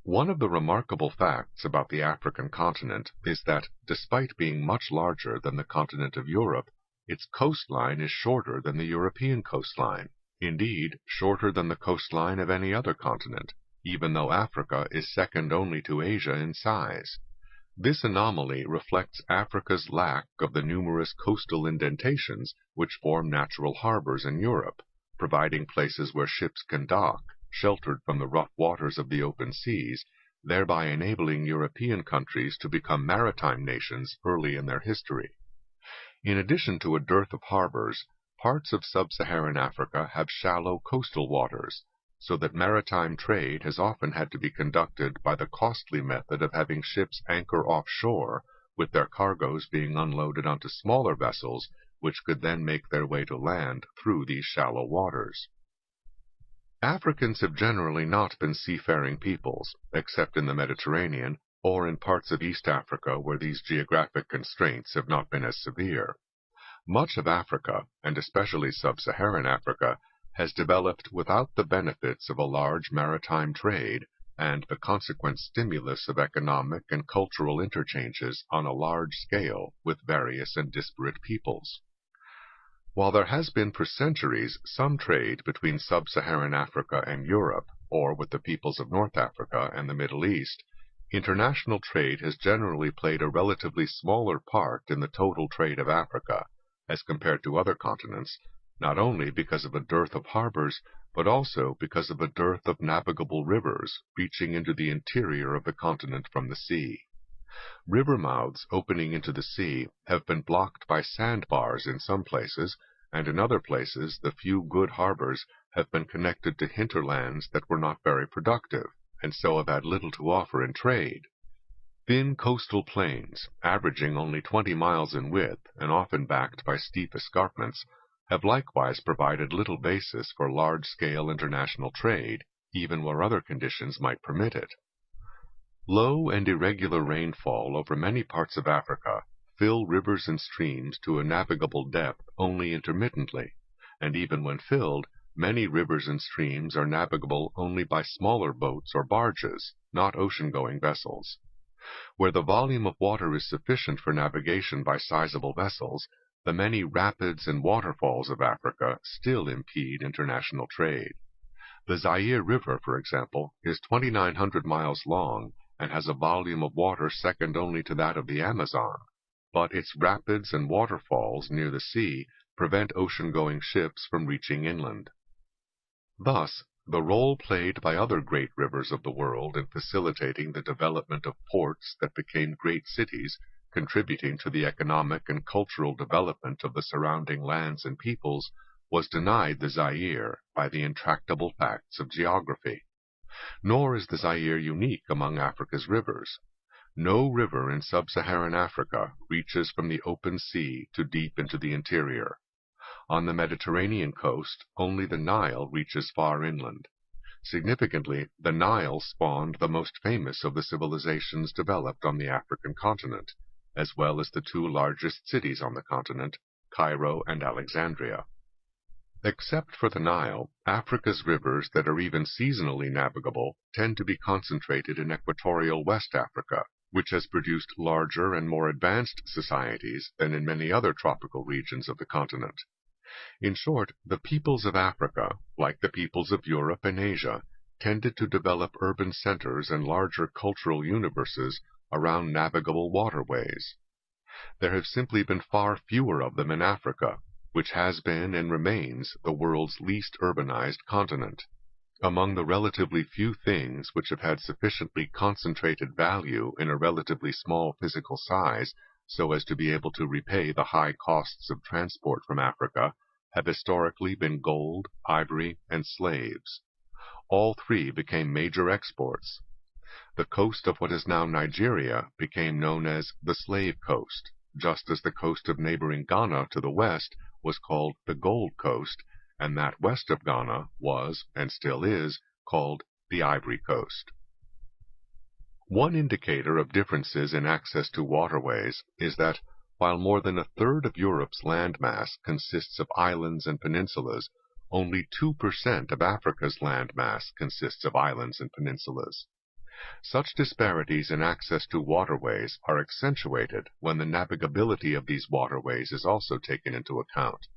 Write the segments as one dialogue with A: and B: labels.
A: One of the remarkable facts about the African continent is that, despite being much larger than the continent of Europe, its coastline is shorter than the European coastline, indeed, shorter than the coastline of any other continent, even though Africa is second only to Asia in size. This anomaly reflects Africa's lack of the numerous coastal indentations which form natural harbors in Europe, providing places where ships can dock, sheltered from the rough waters of the open seas, thereby enabling European countries to become maritime nations early in their history. In addition to a dearth of harbors, parts of sub-Saharan Africa have shallow coastal waters, so that maritime trade has often had to be conducted by the costly method of having ships anchor offshore, with their cargoes being unloaded onto smaller vessels, which could then make their way to land through these shallow waters. Africans have generally not been seafaring peoples, except in the Mediterranean, or in parts of East Africa where these geographic constraints have not been as severe. Much of Africa, and especially sub-Saharan Africa, has developed without the benefits of a large maritime trade and the consequent stimulus of economic and cultural interchanges on a large scale with various and disparate peoples. While there has been for centuries some trade between sub-Saharan Africa and Europe, or with the peoples of North Africa and the Middle East, international trade has generally played a relatively smaller part in the total trade of Africa, as compared to other continents, not only because of a dearth of harbors, but also because of a dearth of navigable rivers reaching into the interior of the continent from the sea. River mouths opening into the sea have been blocked by sandbars in some places, and in other places the few good harbors have been connected to hinterlands that were not very productive, and so have had little to offer in trade. Thin coastal plains, averaging only 20 miles in width and often backed by steep escarpments, have likewise provided little basis for large-scale international trade, even where other conditions might permit it. Low and irregular rainfall over many parts of Africa fill rivers and streams to a navigable depth only intermittently, and even when filled, many rivers and streams are navigable only by smaller boats or barges, not ocean-going vessels. Where the volume of water is sufficient for navigation by sizable vessels, the many rapids and waterfalls of Africa still impede international trade. The Zaire River, for example, is 2,900 miles long and has a volume of water second only to that of the Amazon, but its rapids and waterfalls near the sea prevent ocean-going ships from reaching inland. Thus, the role played by other great rivers of the world in facilitating the development of ports that became great cities, contributing to the economic and cultural development of the surrounding lands and peoples, was denied the Zaire by the intractable facts of geography. Nor is the Zaire unique among Africa's rivers. No river in sub-Saharan Africa reaches from the open sea to deep into the interior. On the Mediterranean coast, only the Nile reaches far inland. Significantly, the Nile spawned the most famous of the civilizations developed on the African continent, as well as the two largest cities on the continent, Cairo and Alexandria. Except for the Nile, Africa's rivers that are even seasonally navigable tend to be concentrated in equatorial West Africa, which has produced larger and more advanced societies than in many other tropical regions of the continent. In short, the peoples of Africa, like the peoples of Europe and Asia, tended to develop urban centers and larger cultural universes around navigable waterways. There have simply been far fewer of them in Africa, which has been and remains the world's least urbanized continent. Among the relatively few things which have had sufficiently concentrated value in a relatively small physical size so as to be able to repay the high costs of transport from Africa, have historically been gold, ivory, and slaves. All three became major exports. The coast of what is now Nigeria became known as the Slave Coast, just as the coast of neighboring Ghana to the west was called the Gold Coast, and that west of Ghana was, and still is, called the Ivory Coast. One indicator of differences in access to waterways is that, while more than a third of Europe's landmass consists of islands and peninsulas, only 2% of Africa's landmass consists of islands and peninsulas. Such disparities in access to waterways are accentuated when the navigability of these waterways is also taken into account.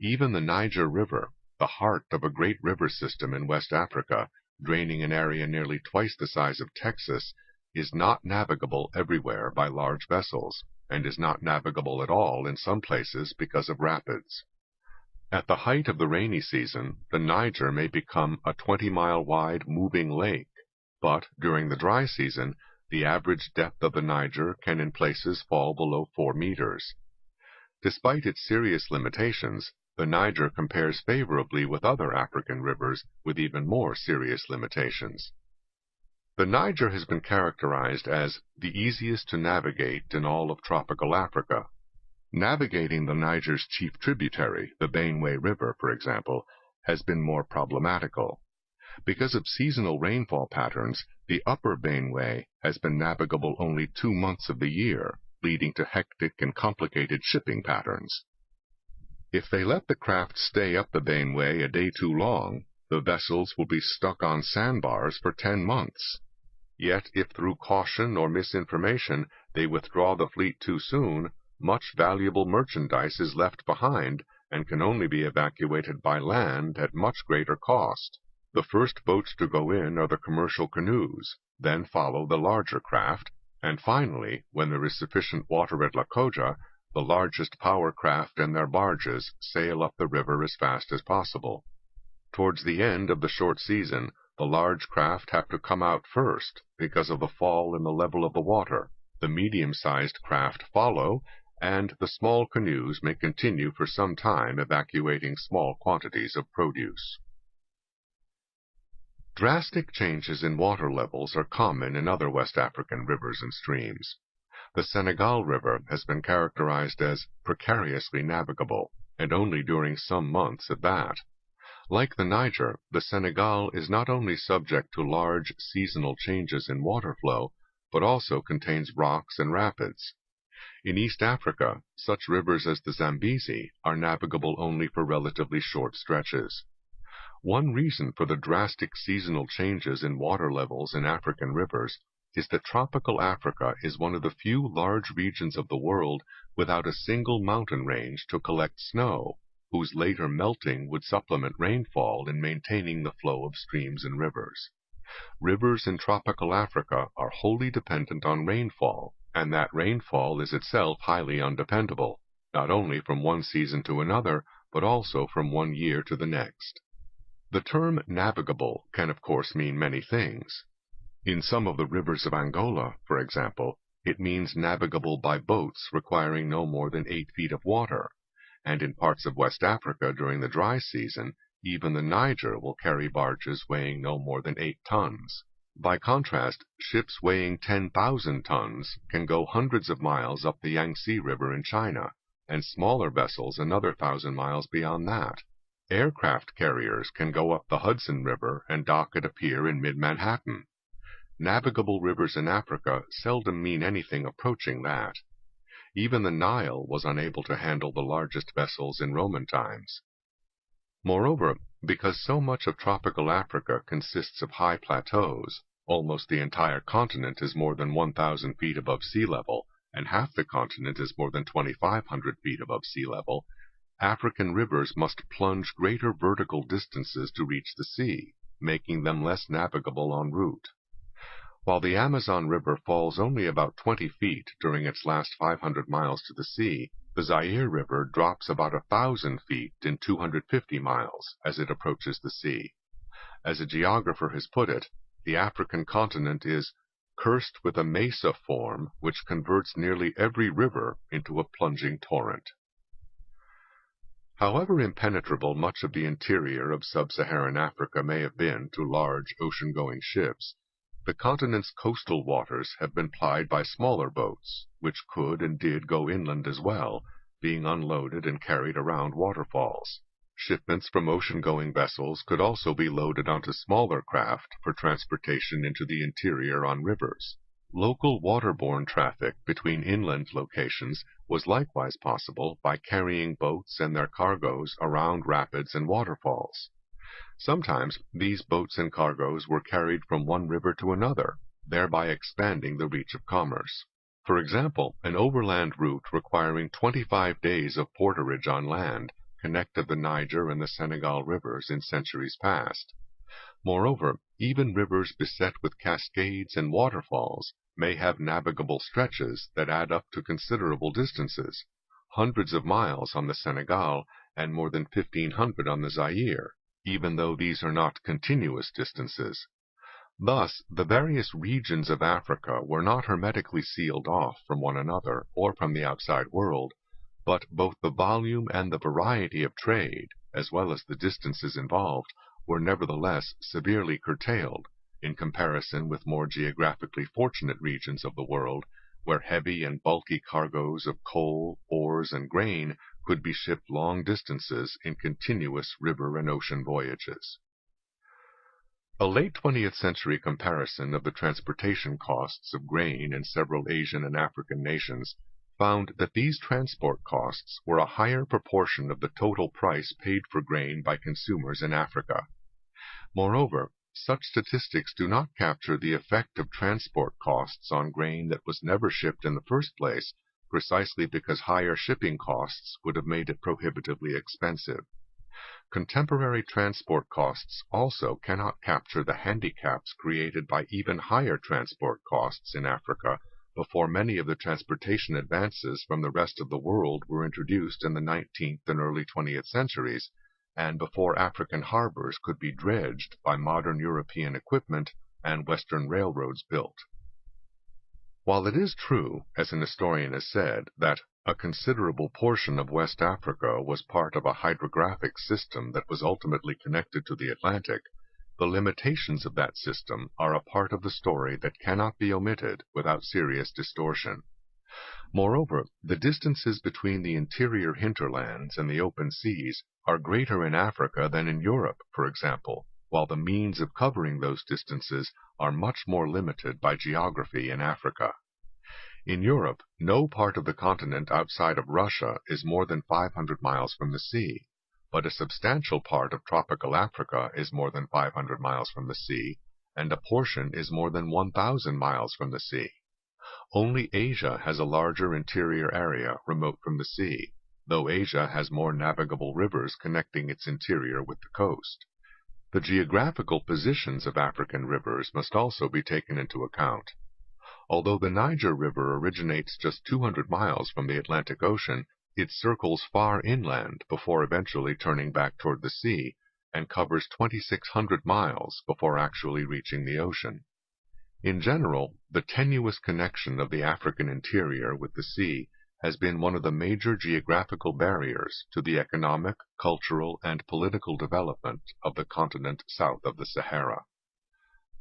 A: Even the Niger River, the heart of a great river system in West Africa, draining an area nearly twice the size of Texas, is not navigable everywhere by large vessels, and is not navigable at all in some places because of rapids. At the height of the rainy season, the Niger may become a 20-mile wide moving lake, but during the dry season, the average depth of the Niger can in places fall below 4 meters. Despite its serious limitations, the Niger compares favorably with other African rivers with even more serious limitations. The Niger has been characterized as the easiest to navigate in all of tropical Africa. Navigating the Niger's chief tributary, the Benue River, for example, has been more problematical. Because of seasonal rainfall patterns, the upper Benue has been navigable only 2 months of the year, leading to hectic and complicated shipping patterns. If they let the craft stay up the Benue a day too long, the vessels will be stuck on sandbars for 10 months. Yet if through caution or misinformation they withdraw the fleet too soon, much valuable merchandise is left behind and can only be evacuated by land at much greater cost. The first boats to go in are the commercial canoes, then follow the larger craft, and finally, when there is sufficient water at Lokoja, the largest power craft and their barges sail up the river as fast as possible. Towards the end of the short season, the large craft have to come out first because of the fall in the level of the water. The medium-sized craft follow, and the small canoes may continue for some time evacuating small quantities of produce. Drastic changes in water levels are common in other West African rivers and streams. The Senegal River has been characterized as precariously navigable, and only during some months at that. Like the Niger, the Senegal is not only subject to large seasonal changes in water flow, but also contains rocks and rapids. In East Africa, such rivers as the Zambezi are navigable only for relatively short stretches. One reason for the drastic seasonal changes in water levels in African rivers is that tropical Africa is one of the few large regions of the world without a single mountain range to collect snow, whose later melting would supplement rainfall in maintaining the flow of streams and rivers. Rivers in tropical Africa are wholly dependent on rainfall, and that rainfall is itself highly undependable, not only from one season to another, but also from one year to the next. The term navigable can of course mean many things. In some of the rivers of Angola, for example, it means navigable by boats requiring no more than 8 feet of water, and in parts of West Africa during the dry season, even the Niger will carry barges weighing no more than 8 tons. By contrast, ships weighing 10,000 tons can go hundreds of miles up the Yangtze River in China, and smaller vessels another 1,000 miles beyond that. Aircraft carriers can go up the Hudson River and dock at a pier in mid-Manhattan. Navigable rivers in Africa seldom mean anything approaching that. Even the Nile was unable to handle the largest vessels in Roman times. Moreover, because so much of tropical Africa consists of high plateaus, almost the entire continent is more than 1,000 feet above sea level, and half the continent is more than 2,500 feet above sea level, African rivers must plunge greater vertical distances to reach the sea, making them less navigable en route. While the Amazon River falls only about 20 feet during its last 500 miles to the sea, the Zaire River drops about 1,000 feet in 250 miles as it approaches the sea. As a geographer has put it, the African continent is cursed with a mesa form which converts nearly every river into a plunging torrent. However impenetrable much of the interior of sub-Saharan Africa may have been to large ocean-going ships, the continent's coastal waters have been plied by smaller boats, which could and did go inland as well, being unloaded and carried around waterfalls. Shipments from ocean-going vessels could also be loaded onto smaller craft for transportation into the interior on rivers. Local waterborne traffic between inland locations was likewise possible by carrying boats and their cargoes around rapids and waterfalls. Sometimes these boats and cargoes were carried from one river to another, thereby expanding the reach of commerce. For example, an overland route requiring 25 days of porterage on land connected the Niger and the Senegal rivers in centuries past. Moreover, even rivers beset with cascades and waterfalls may have navigable stretches that add up to considerable distances, hundreds of miles on the Senegal and more than 1,500 on the Zaire, even though these are not continuous distances. Thus, the various regions of Africa were not hermetically sealed off from one another or from the outside world, but both the volume and the variety of trade, as well as the distances involved, were nevertheless severely curtailed in comparison with more geographically fortunate regions of the world, where heavy and bulky cargoes of coal, ores, and grain could be shipped long distances in continuous river and ocean voyages. A late 20th century comparison of the transportation costs of grain in several Asian and African nations found that these transport costs were a higher proportion of the total price paid for grain by consumers in Africa. Moreover, such statistics do not capture the effect of transport costs on grain that was never shipped in the first place, precisely because higher shipping costs would have made it prohibitively expensive. Contemporary transport costs also cannot capture the handicaps created by even higher transport costs in Africa before many of the transportation advances from the rest of the world were introduced in the 19th and early 20th centuries, and before African harbors could be dredged by modern European equipment and Western railroads built. While it is true, as an historian has said, that a considerable portion of West Africa was part of a hydrographic system that was ultimately connected to the Atlantic, the limitations of that system are a part of the story that cannot be omitted without serious distortion. Moreover, the distances between the interior hinterlands and the open seas are greater in Africa than in Europe, for example, while the means of covering those distances are much more limited by geography in Africa. In Europe, no part of the continent outside of Russia is more than 500 miles from the sea, but a substantial part of tropical Africa is more than 500 miles from the sea, and a portion is more than 1,000 miles from the sea. Only Asia has a larger interior area remote from the sea, though Asia has more navigable rivers connecting its interior with the coast. The geographical positions of African rivers must also be taken into account. Although the Niger River originates just 200 miles from the Atlantic Ocean, it circles far inland before eventually turning back toward the sea, and covers 2,600 miles before actually reaching the ocean. In general, the tenuous connection of the African interior with the sea has been one of the major geographical barriers to the economic, cultural, and political development of the continent south of the Sahara.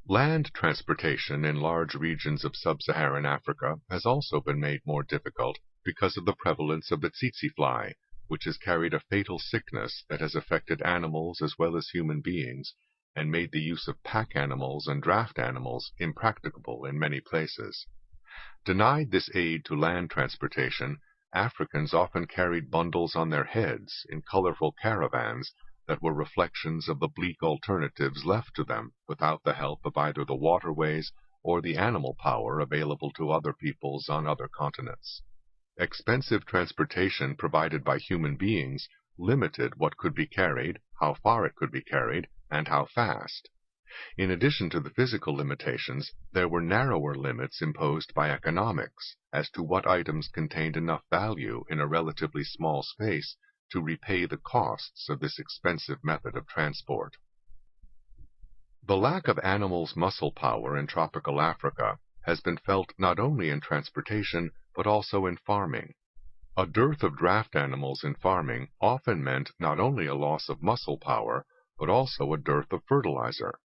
A: Land transportation in large regions of sub-Saharan Africa has also been made more difficult because of the prevalence of the tsetse fly, which has carried a fatal sickness that has affected animals as well as human beings, and made the use of pack animals and draft animals impracticable in many places. Denied this aid to land transportation, Africans often carried bundles on their heads in colorful caravans that were reflections of the bleak alternatives left to them without the help of either the waterways or the animal power available to other peoples on other continents. Expensive transportation provided by human beings limited what could be carried, how far it could be carried, and how fast. In addition to the physical limitations, there were narrower limits imposed by economics as to what items contained enough value in a relatively small space to repay the costs of this expensive method of transport. The lack of animals' muscle power in tropical Africa has been felt not only in transportation but also in farming. A dearth of draft animals in farming often meant not only a loss of muscle power, but also a dearth of fertilizer.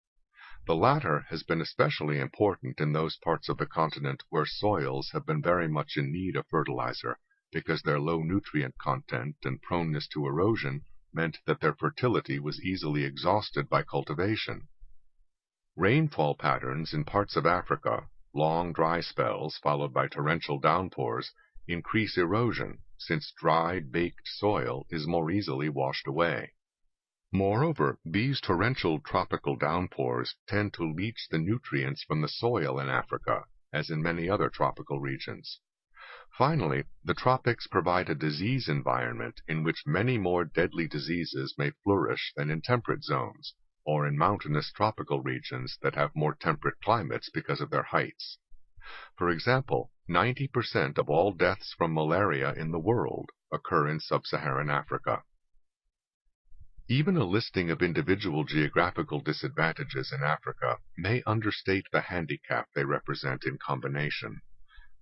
A: The latter has been especially important in those parts of the continent where soils have been very much in need of fertilizer, because their low nutrient content and proneness to erosion meant that their fertility was easily exhausted by cultivation. Rainfall patterns in parts of Africa, long dry spells followed by torrential downpours, increase erosion, since dried, baked soil is more easily washed away. Moreover, these torrential tropical downpours tend to leach the nutrients from the soil in Africa, as in many other tropical regions. Finally, the tropics provide a disease environment in which many more deadly diseases may flourish than in temperate zones, or in mountainous tropical regions that have more temperate climates because of their heights. For example, 90% of all deaths from malaria in the world occur in sub-Saharan Africa. Even a listing of individual geographical disadvantages in Africa may understate the handicap they represent in combination.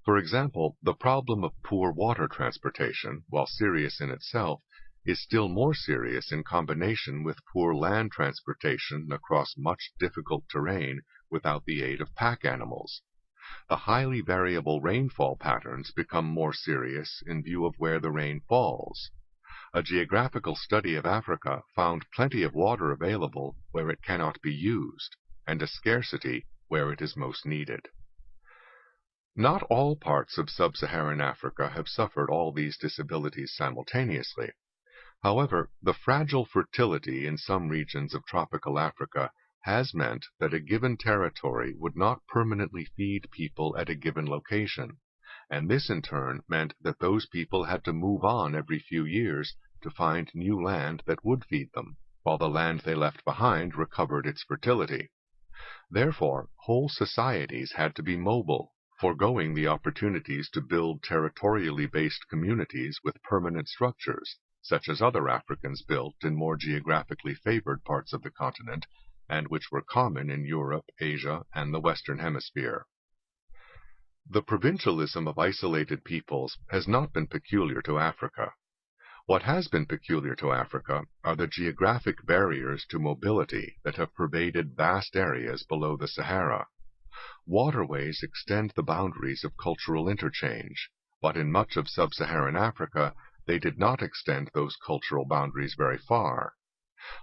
A: For example, the problem of poor water transportation, while serious in itself, is still more serious in combination with poor land transportation across much difficult terrain without the aid of pack animals. The highly variable rainfall patterns become more serious in view of where the rain falls. A geographical study of Africa found plenty of water available where it cannot be used, and a scarcity where it is most needed. Not all parts of sub-Saharan Africa have suffered all these disabilities simultaneously. However, the fragile fertility in some regions of tropical Africa has meant that a given territory would not permanently feed people at a given location, and this in turn meant that those people had to move on every few years to find new land that would feed them, while the land they left behind recovered its fertility. Therefore, whole societies had to be mobile, foregoing the opportunities to build territorially based communities with permanent structures, such as other Africans built in more geographically favored parts of the continent, and which were common in Europe, Asia, and the Western Hemisphere. The provincialism of isolated peoples has not been peculiar to Africa. What has been peculiar to Africa are the geographic barriers to mobility that have pervaded vast areas below the Sahara. Waterways extend the boundaries of cultural interchange, but in much of sub-Saharan Africa, they did not extend those cultural boundaries very far.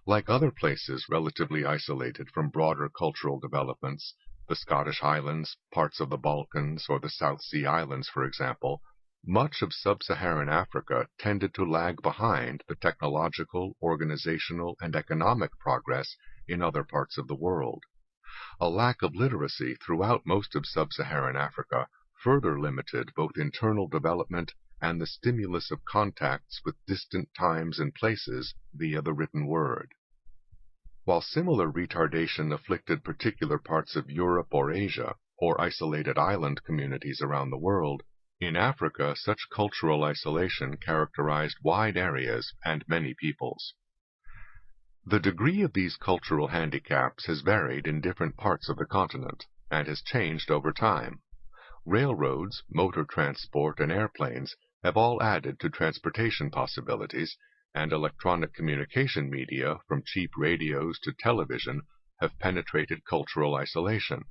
A: Like other places relatively isolated from broader cultural developments, the Scottish Highlands, parts of the Balkans, or the South Sea Islands, for example, much of sub-Saharan Africa tended to lag behind the technological, organizational, and economic progress in other parts of the world. A lack of literacy throughout most of sub-Saharan Africa further limited both internal development and the stimulus of contacts with distant times and places via the written word. While similar retardation afflicted particular parts of Europe or Asia, or isolated island communities around the world, in Africa such cultural isolation characterized wide areas and many peoples. The degree of these cultural handicaps has varied in different parts of the continent, and has changed over time. Railroads, motor transport, and airplanes have all added to transportation possibilities, and electronic communication media, from cheap radios to television, have penetrated cultural isolation.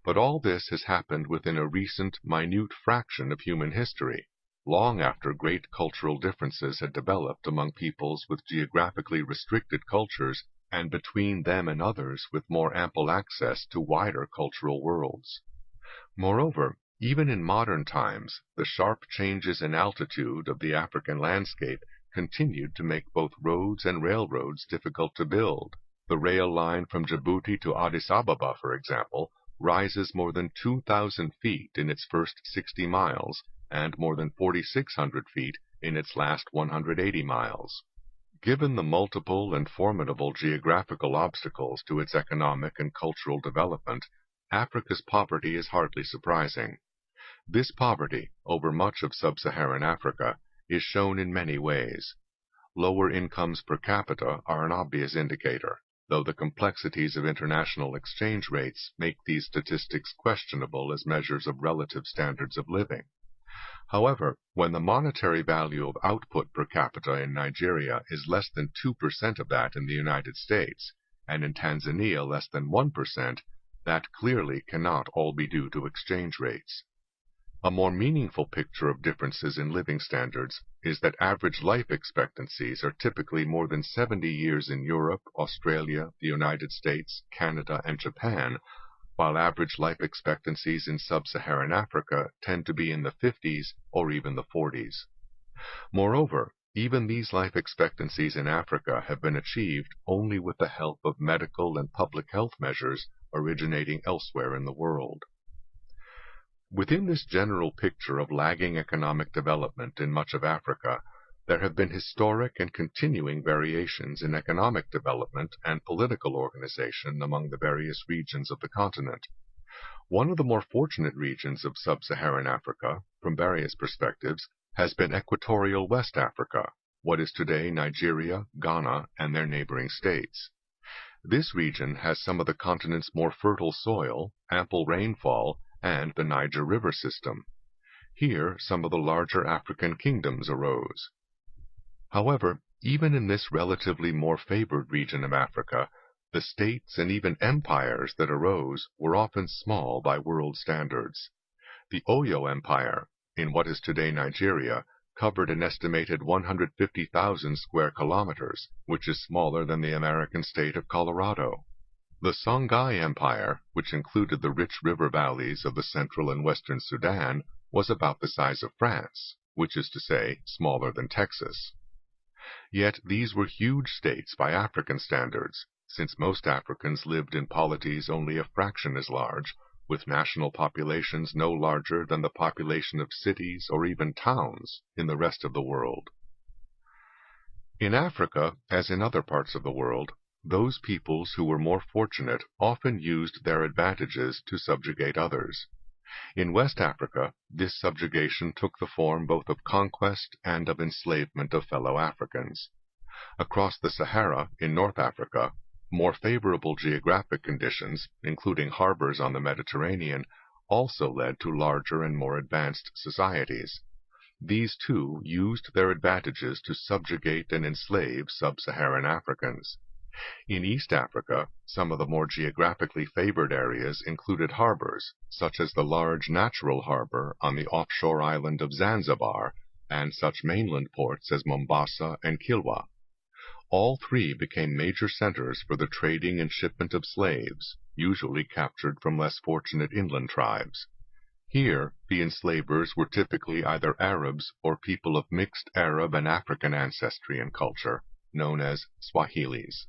A: But all this has happened within a recent, minute fraction of human history, long after great cultural differences had developed among peoples with geographically restricted cultures, and between them and others with more ample access to wider cultural worlds. Moreover, even in modern times, the sharp changes in altitude of the African landscape continued to make both roads and railroads difficult to build. The rail line from Djibouti to Addis Ababa, for example, rises more than 2,000 feet in its first 60 miles, and more than 4,600 feet in its last 180 miles. Given the multiple and formidable geographical obstacles to its economic and cultural development, Africa's poverty is hardly surprising. This poverty, over much of sub-Saharan Africa, is shown in many ways. Lower incomes per capita are an obvious indicator, though the complexities of international exchange rates make these statistics questionable as measures of relative standards of living. However, when the monetary value of output per capita in Nigeria is less than 2% of that in the United States, and in Tanzania less than 1%, that clearly cannot all be due to exchange rates. A more meaningful picture of differences in living standards is that average life expectancies are typically more than 70 years in Europe, Australia, the United States, Canada, and Japan, while average life expectancies in sub-Saharan Africa tend to be in the 50s or even the 40s. Moreover, Even these life expectancies in Africa have been achieved only with the help of medical and public health measures originating elsewhere in the world. Within this general picture of lagging economic development in much of Africa, there have been historic and continuing variations in economic development and political organization among the various regions of the continent. One of the more fortunate regions of sub-Saharan Africa, from various perspectives, has been equatorial West Africa, what is today Nigeria, Ghana, and their neighboring states. This region has some of the continent's more fertile soil, ample rainfall, and the Niger River system. Here, some of the larger African kingdoms arose. However, even in this relatively more favored region of Africa, the states and even empires that arose were often small by world standards. The Oyo Empire, in what is today Nigeria, covered an estimated 150,000 square kilometers, which is smaller than the American state of Colorado. The Songhai Empire, which included the rich river valleys of the central and western Sudan, was about the size of France, which is to say, smaller than Texas. Yet these were huge states by African standards, since most Africans lived in polities only a fraction as large, with national populations no larger than the population of cities or even towns in the rest of the world. In Africa, as in other parts of the world, those peoples who were more fortunate often used their advantages to subjugate others. In West Africa, this subjugation took the form both of conquest and of enslavement of fellow Africans. Across the Sahara, in North Africa, more favorable geographic conditions, including harbors on the Mediterranean, also led to larger and more advanced societies. These too used their advantages to subjugate and enslave sub-Saharan Africans. In East Africa, some of the more geographically favored areas included harbors, such as the large natural harbor on the offshore island of Zanzibar, and such mainland ports as Mombasa and Kilwa. All three became major centers for the trading and shipment of slaves, usually captured from less fortunate inland tribes. Here, the enslavers were typically either Arabs or people of mixed Arab and African ancestry and culture, known as Swahilis.